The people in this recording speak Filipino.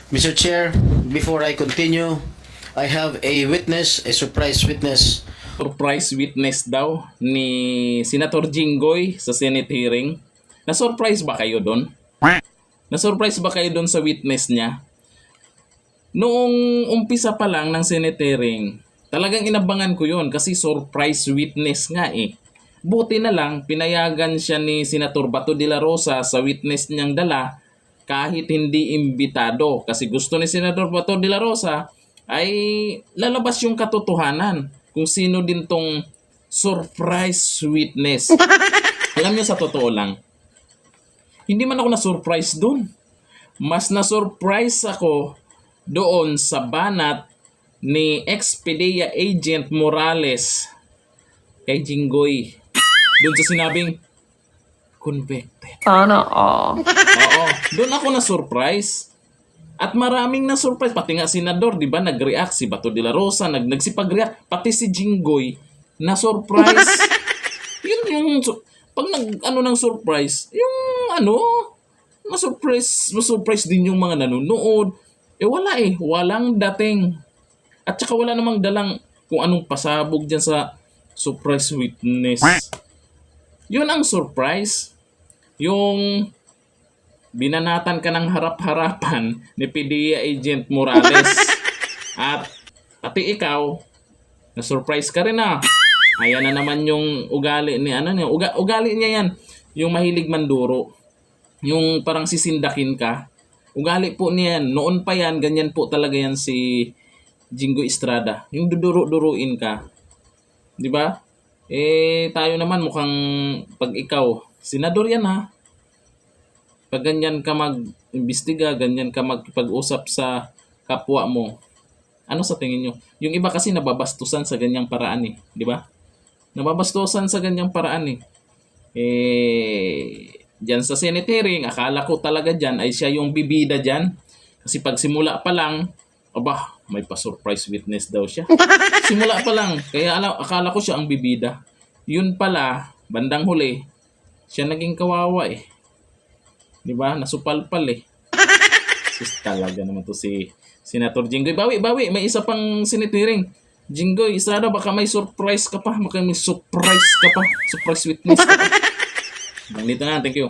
Mr. Chair, before I continue, I have a witness, a surprise witness. Surprise witness daw ni Senator Jinggoy sa Senate hearing. Na-surprise ba kayo doon? Na-surprise ba kayo doon sa witness niya? Noong umpisa pa lang ng Senate hearing, talagang inabangan ko yon kasi surprise witness nga eh. Buti na lang, pinayagan siya ni Senator Bato de la Rosa sa witness niyang dala kahit hindi imbitado. Kasi gusto ni Senator Bato de la Rosa ay lalabas yung katotohanan kung sino din tong surprise witness. Alam niyo, sa totoo lang, hindi man ako na-surprise doon. Mas na-surprise ako doon sa banat ni ex-PDEA Agent Morales kay Jinggoy. Doon sa sinabing convicted. Sana all. Oo, doon ako na-surprise. At maraming na-surprise. Pati nga senador, di ba, nag-react. Si Bato de la Rosa, nagsipag-react. Pati si Jinggoy, na-surprise. Yun yung, pag nag-ano ng surprise, yung na-surprise din yung mga nanonood. Wala eh, walang dating. At saka wala namang dalang kung anong pasabog dyan sa surprise witness. Yun ang surprise. Yung binanatan ka ng harap-harapan ni PDEA Agent Morales. At pati ikaw, na-surprise ka rin ah. Ayan na naman yung ugali ni ugali niya yan. Yung mahilig manduro. Yung parang sisindakin ka. Ugali po niyan. Noon pa yan, ganyan po talaga yan si Jinggoy Estrada. Yung duduro-duruin ka. 'Di ba? Tayo naman mukhang pag ikaw, senador yan ha. Pag ganyan ka mag-imbestiga, ganyan ka magpag-usap sa kapwa mo, ano sa tingin nyo? Yung iba kasi nababastusan sa ganyang paraan eh. Di ba? Nababastusan sa ganyang paraan eh. Dyan sa Senate hearing, akala ko talaga dyan ay siya yung bibida dyan. Kasi pag simula pa lang, aba, may pa-surprise witness daw siya. Simula pa lang, kaya akala ko siya ang bibida. Yun pala, bandang huli, siya naging kawawa eh. Di ba? Nasupalpal eh. Sus, talaga naman to si Senator Jinggoy. Bawi, may isa pang Senate hearing. Jinggoy, Estrada, baka may surprise ka pa. Baka may surprise ka pa. Surprise witness ka pa. Ganito na, thank you.